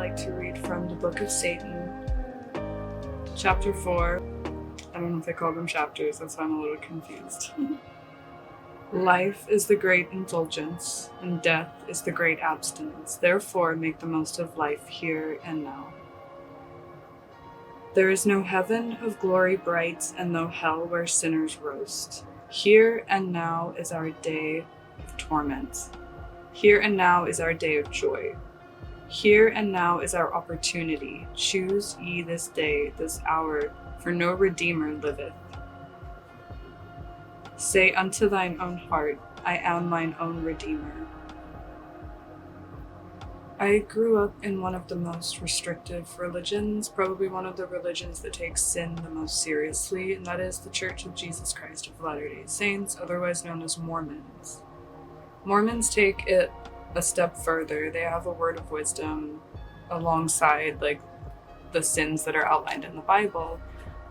like to read from the Book of Satan, chapter 4. I don't know if they call them chapters, that's why I'm a little confused. Life is the great indulgence, and death is the great abstinence. Therefore, make the most of life here and now. There is no heaven of glory bright, and no hell where sinners roast. Here and now is our day of torment. Here and now is our day of joy. Here and now is our opportunity. Choose ye this day, this hour, for no Redeemer liveth. Say unto thine own heart, I am mine own Redeemer. I grew up in one of the most restrictive religions, probably one of the religions that takes sin the most seriously, and that is the Church of Jesus Christ of Latter-day Saints, otherwise known as Mormons. Mormons take it a step further. They have a word of wisdom alongside the sins that are outlined in the Bible.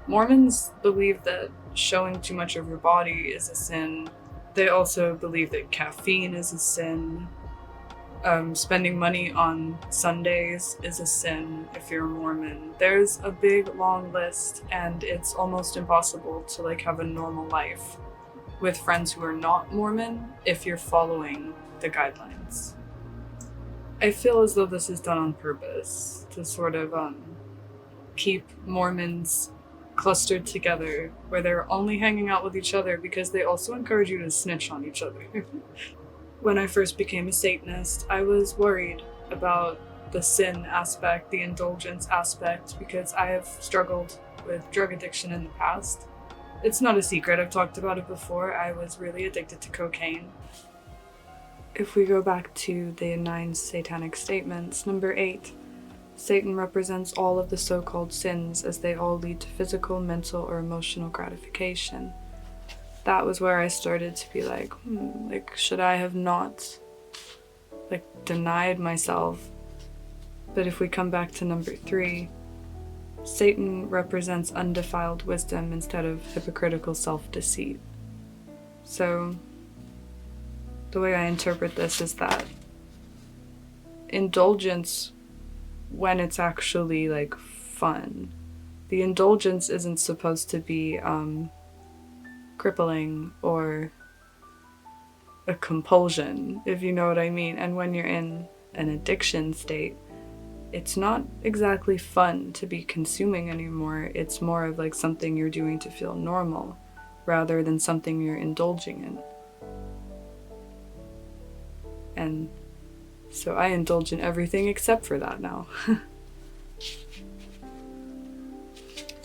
Mormons believe that showing too much of your body is a sin. They also believe that caffeine is a sin. Spending money on Sundays is a sin if you're a Mormon. There's a big long list, and it's almost impossible to have a normal life with friends who are not Mormon if you're following the guidelines. I feel as though this is done on purpose to sort of keep Mormons clustered together, where they're only hanging out with each other because they also encourage you to snitch on each other. When I first became a Satanist, I was worried about the sin aspect, the indulgence aspect, because I have struggled with drug addiction in the past. It's not a secret, I've talked about it before. I was really addicted to cocaine. If we go back to the 9 satanic statements, number 8, Satan represents all of the so-called sins as they all lead to physical, mental, or emotional gratification. That was where I started to be should I have not denied myself? But if we come back to number 3, Satan represents undefiled wisdom instead of hypocritical self-deceit. So the way I interpret this is that indulgence, when it's actually fun, the indulgence isn't supposed to be crippling or a compulsion, if you know what I mean. And when you're in an addiction state, it's not exactly fun to be consuming anymore. It's more of something you're doing to feel normal rather than something you're indulging in. And so I indulge in everything except for that now.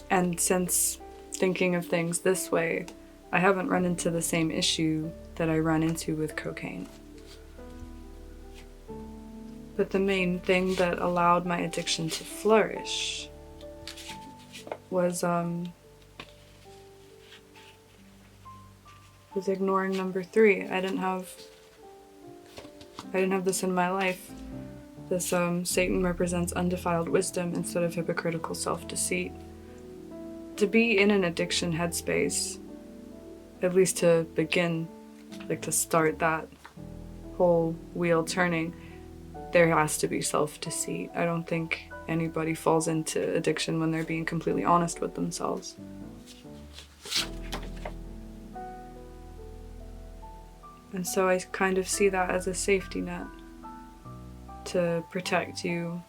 And since thinking of things this way, I haven't run into the same issue that I run into with cocaine. But the main thing that allowed my addiction to flourish was ignoring number 3. I didn't have this in my life. This Satan represents undefiled wisdom instead of hypocritical self-deceit. To be in an addiction headspace, at least to begin, to start that whole wheel turning, there has to be self-deceit. I don't think anybody falls into addiction when they're being completely honest with themselves. And so I kind of see that as a safety net to protect you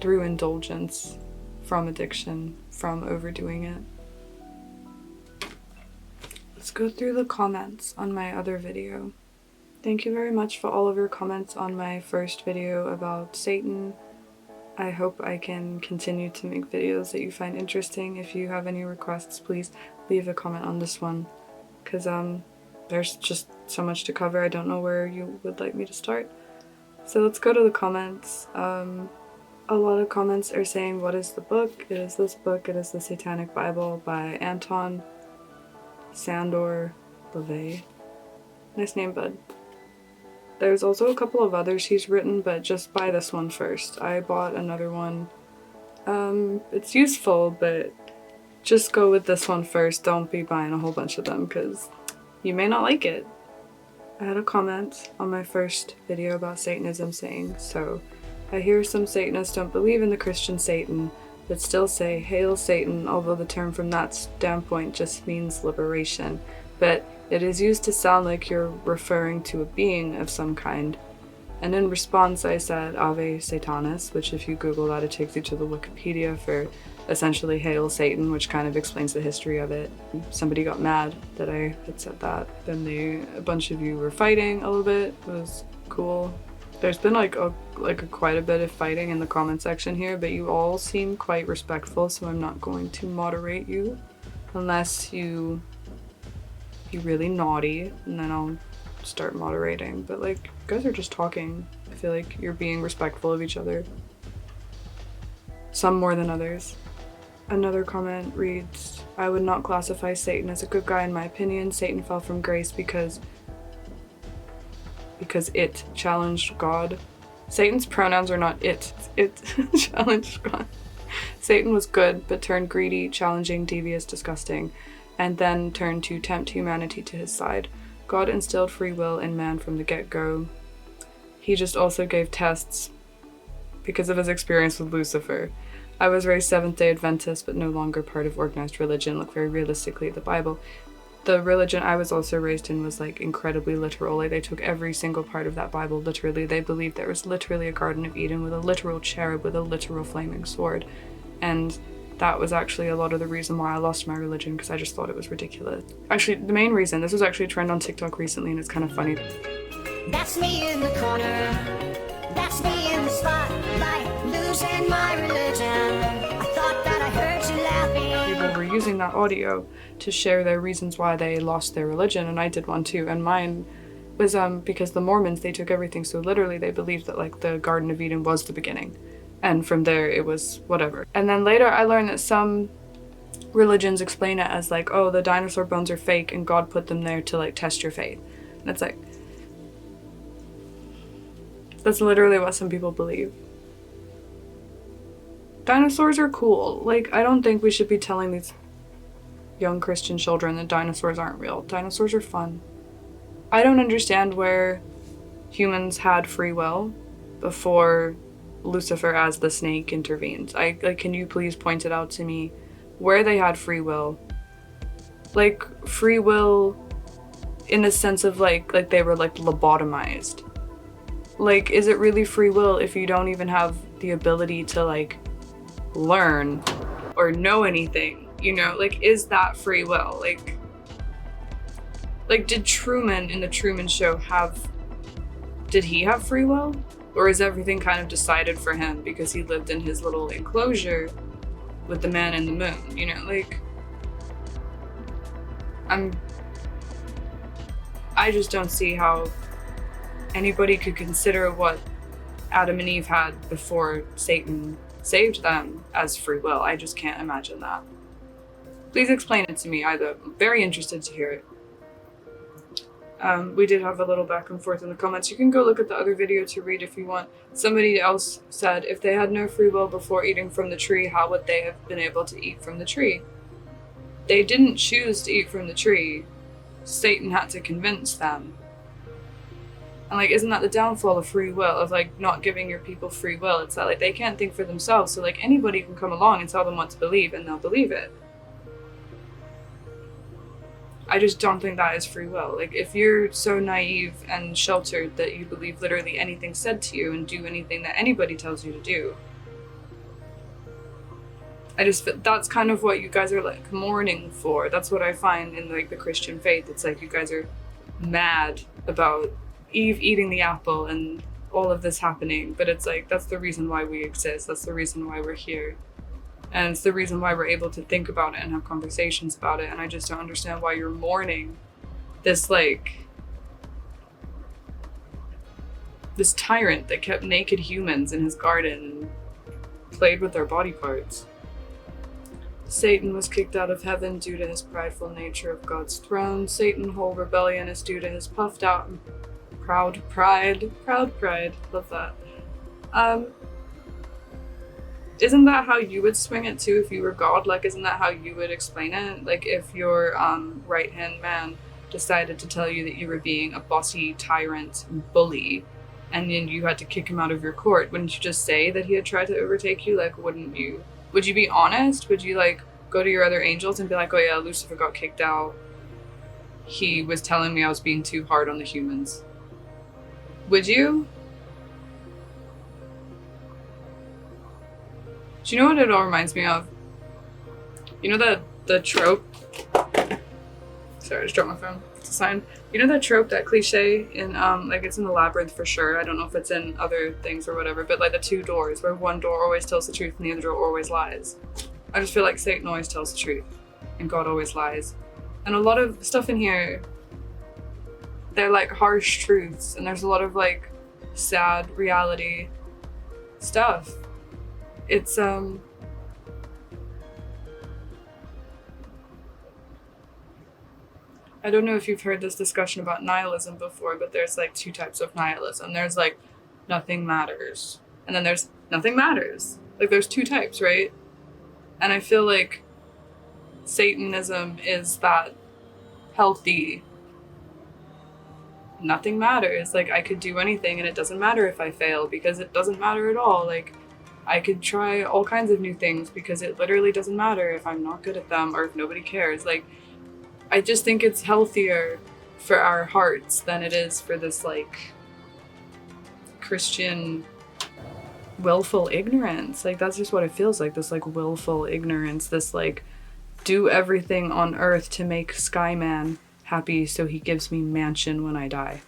through indulgence, from addiction, from overdoing it. Let's go through the comments on my other video. Thank you very much for all of your comments on my first video about Satan. I hope I can continue to make videos that you find interesting. If you have any requests, please leave a comment on this one, because there's just so much to cover. I don't know where you would like me to start. So let's go to the comments. A lot of comments are saying, what is the book? It is this book. It is the Satanic Bible by Anton Sandor LaVey. Nice name, bud. There's also a couple of others he's written, but just buy this one first. I bought another one. It's useful, but just go with this one first. Don't be buying a whole bunch of them, because you may not like it. I had a comment on my first video about Satanism saying, so I hear some Satanists don't believe in the Christian Satan, but still say, "Hail Satan," although the term from that standpoint just means liberation. But it is used to sound like you're referring to a being of some kind. And in response, I said, "Ave Satanis," which if you Google that, it takes you to the Wikipedia for essentially "Hail Satan," which kind of explains the history of it. Somebody got mad that I had said that. Then a bunch of you were fighting a little bit. It was cool. There's been quite a bit of fighting in the comment section here, but you all seem quite respectful, so I'm not going to moderate you unless you be really naughty, and then I'll start moderating. But like, you guys are just talking. I feel like you're being respectful of each other. Some more than others. Another comment reads, "I would not classify Satan as a good guy in my opinion. Satan fell from grace because it challenged God." Satan's pronouns are not it. It challenged God. Satan was good, but turned greedy, challenging, devious, disgusting, and then turned to tempt humanity to his side. God instilled free will in man from the get-go. He just also gave tests because of his experience with Lucifer. I was raised Seventh-day Adventist, but no longer part of organized religion. Look very realistically at the Bible. The religion I was also raised in was like incredibly literal. Like, they took every single part of that Bible literally. They believed there was literally a Garden of Eden with a literal cherub with a literal flaming sword. And that was actually a lot of the reason why I lost my religion, because I just thought it was ridiculous. Actually, the main reason, this was actually a trend on TikTok recently, and it's kind of funny. That's me in the corner. That's me in the spotlight, losing my religion. I thought that I heard you laughing. People were using that audio to share their reasons why they lost their religion, and I did one too. And mine was because the Mormons, they took everything so literally. They believed that like the Garden of Eden was the beginning, and from there it was whatever. And then later I learned that some religions explain it as like, oh, the dinosaur bones are fake and God put them there to like test your faith. And it's like, that's literally what some people believe. Dinosaurs are cool. Like, I don't think we should be telling these young Christian children that dinosaurs aren't real. Dinosaurs are fun. I don't understand where humans had free will before Lucifer as the snake intervened. Can you please point it out to me where they had free will? Like, free will in the sense of like they were like lobotomized. Like, is it really free will if you don't even have the ability to like learn or know anything, you know? Like, is that free will? Like did Truman in the Truman Show did he have free will? Or is everything kind of decided for him because he lived in his little enclosure with the man in the moon, you know? Like, I just don't see how anybody could consider what Adam and Eve had before Satan saved them as free will. I just can't imagine that. Please explain it to me. I'm very interested to hear it. We did have a little back and forth in the comments. You can go look at the other video to read if you want. Somebody else said, if they had no free will before eating from the tree, how would they have been able to eat from the tree? They didn't choose to eat from the tree. Satan had to convince them. And like, isn't that the downfall of free will, of like not giving your people free will? It's that like they can't think for themselves, so like anybody can come along and tell them what to believe and they'll believe it. I just don't think that is free will. Like, if you're so naive and sheltered that you believe literally anything said to you and do anything that anybody tells you to do, that's kind of what you guys are like mourning for. That's what I find in like the Christian faith. It's like you guys are mad about Eve eating the apple and all of this happening, but it's like, that's the reason why we exist. That's the reason why we're here. And it's the reason why we're able to think about it and have conversations about it. And I just don't understand why you're mourning this this tyrant that kept naked humans in his garden and played with their body parts. Satan was kicked out of heaven due to his prideful nature of God's throne. Satan's whole rebellion is due to his puffed out and proud pride. Love that. Isn't that how you would swing it too if you were God? Like, isn't that how you would explain it? Like, if your right-hand man decided to tell you that you were being a bossy tyrant bully, and then you had to kick him out of your court, wouldn't you just say that he had tried to overtake you? Like, wouldn't you? Would you be honest? Would you, like, go to your other angels and be like, oh yeah, Lucifer got kicked out. He was telling me I was being too hard on the humans. Would you? Do you know what it all reminds me of? You know the trope? Sorry, I just dropped my phone. It's a sign. You know that trope, that cliche in like it's in the Labyrinth for sure. I don't know if it's in other things or whatever, but like the two doors where one door always tells the truth and the other door always lies. I just feel like Satan always tells the truth and God always lies. And a lot of stuff in here, they're like harsh truths, and there's a lot of like sad reality stuff. It's I don't know if you've heard this discussion about nihilism before, but there's like two types of nihilism. There's like nothing matters, and then there's nothing matters. Like there's two types, right? And I feel like Satanism is that healthy nothing matters. Like I could do anything and it doesn't matter if I fail because it doesn't matter at all. Like I could try all kinds of new things because it literally doesn't matter if I'm not good at them or if nobody cares. Like I just think it's healthier for our hearts than it is for this like Christian willful ignorance. Like that's just what it feels like, this like willful ignorance, this like do everything on earth to make Skyman happy so he gives me mansion when I die.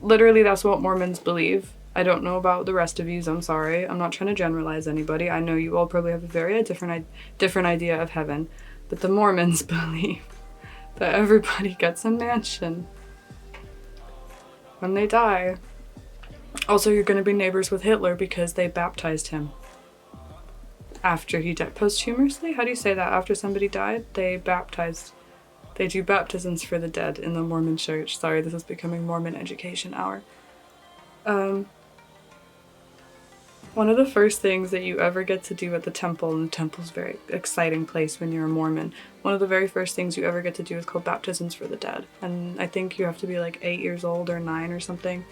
Literally that's what Mormons believe. I don't know about the rest of you, I'm sorry. I'm not trying to generalize anybody. I know you all probably have a very different idea of heaven, but the Mormons believe that everybody gets a mansion when they die. Also, you're going to be neighbors with Hitler because they baptized him after he died. Posthumously? How do you say that? After somebody died, they do baptisms for the dead in the Mormon church. Sorry, this is becoming Mormon education hour. One of the first things that you ever get to do at the temple, and the temple's a very exciting place when you're a Mormon, one of the very first things you ever get to do is called baptisms for the dead. And I think you have to be like 8 years old or 9 or something.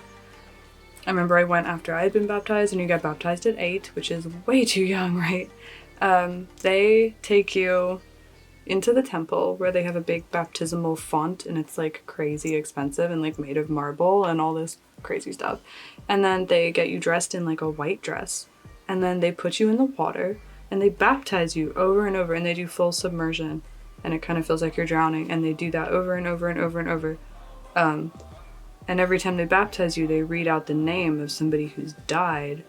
I remember I went after I had been baptized, and you get baptized at 8, which is way too young, right? They take you into the temple where they have a big baptismal font, and it's like crazy expensive and like made of marble and all this crazy stuff. And then they get you dressed in like a white dress, and then they put you in the water and they baptize you over and over, and they do full submersion, and it kind of feels like you're drowning, and they do that over and over and over and over. And every time they baptize you, they read out the name of somebody who's died.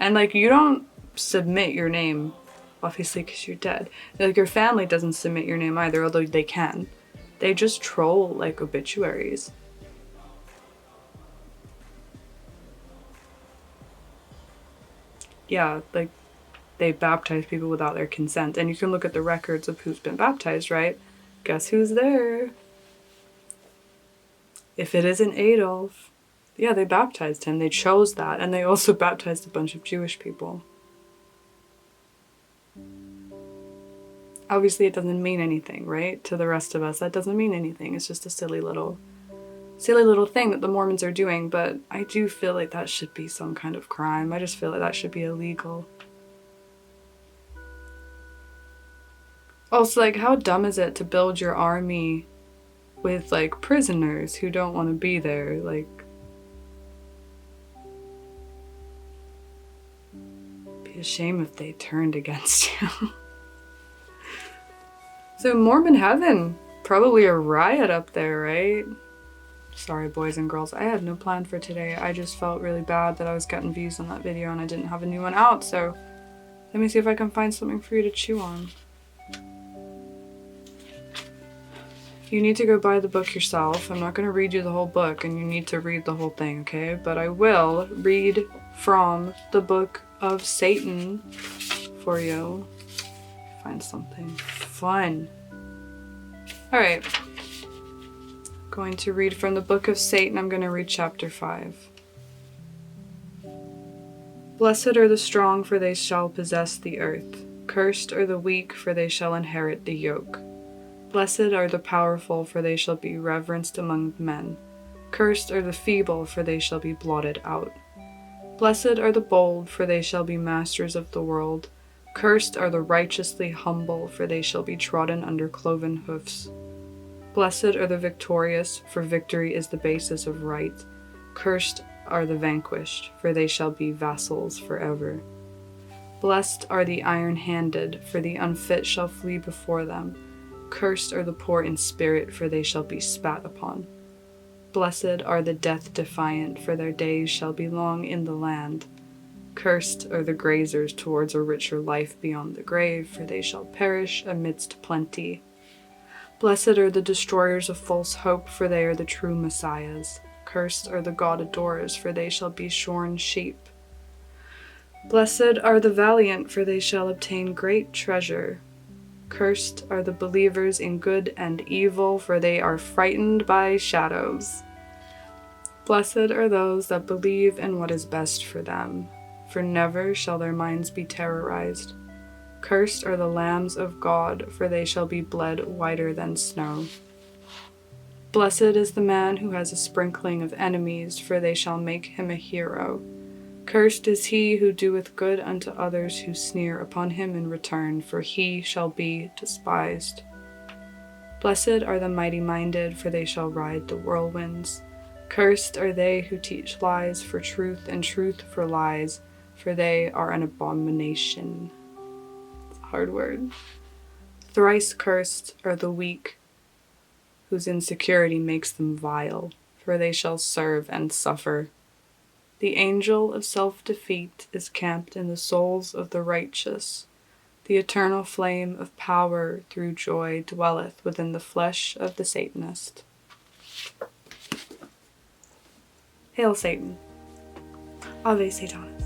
And like you don't submit your name, obviously, because you're dead. Like your family doesn't submit your name either, although they can. They just troll like obituaries. Yeah, like they baptize people without their consent. And you can look at the records of who's been baptized, right? Guess who's there? If it isn't Adolf, yeah, they baptized him. They chose that. And they also baptized a bunch of Jewish people. Obviously, it doesn't mean anything, right? To the rest of us, that doesn't mean anything. It's just a silly little thing that the Mormons are doing, but I do feel like that should be some kind of crime. I just feel like that should be illegal. Also, like, how dumb is it to build your army with, like, prisoners who don't want to be there? Like, it'd be a shame if they turned against you. So Mormon heaven, probably a riot up there, right? Sorry, boys and girls, I had no plan for today. I just felt really bad that I was getting views on that video and I didn't have a new one out, so let me see if I can find something for you to chew on. You need to go buy the book yourself. I'm not going to read you the whole book, and you need to read the whole thing, okay? But I will read from the Book of Satan for you. Find something fun. Alright. Going to read from the Book of Satan. I'm going to read chapter 5. Blessed are the strong, for they shall possess the earth. Cursed are the weak, for they shall inherit the yoke. Blessed are the powerful, for they shall be reverenced among men. Cursed are the feeble, for they shall be blotted out. Blessed are the bold, for they shall be masters of the world. Cursed are the righteously humble, for they shall be trodden under cloven hoofs. Blessed are the victorious, for victory is the basis of right. Cursed are the vanquished, for they shall be vassals forever. Blessed are the iron-handed, for the unfit shall flee before them. Cursed are the poor in spirit, for they shall be spat upon. Blessed are the death-defiant, for their days shall be long in the land. Cursed are the grazers towards a richer life beyond the grave, for they shall perish amidst plenty. Blessed are the destroyers of false hope, for they are the true messiahs. Cursed are the God-adorers, for they shall be shorn sheep. Blessed are the valiant, for they shall obtain great treasure. Cursed are the believers in good and evil, for they are frightened by shadows. Blessed are those that believe in what is best for them, for never shall their minds be terrorized. Cursed are the lambs of God, for they shall be bled whiter than snow. Blessed is the man who has a sprinkling of enemies, for they shall make him a hero. Cursed is he who doeth good unto others who sneer upon him in return, for he shall be despised. Blessed are the mighty-minded, for they shall ride the whirlwinds. Cursed are they who teach lies for truth and truth for lies, for they are an abomination. It's a hard word. Thrice cursed are the weak, whose insecurity makes them vile, for they shall serve and suffer. The angel of self-defeat is camped in the souls of the righteous. The eternal flame of power through joy dwelleth within the flesh of the Satanist. Hail Satan. Ave Satanas.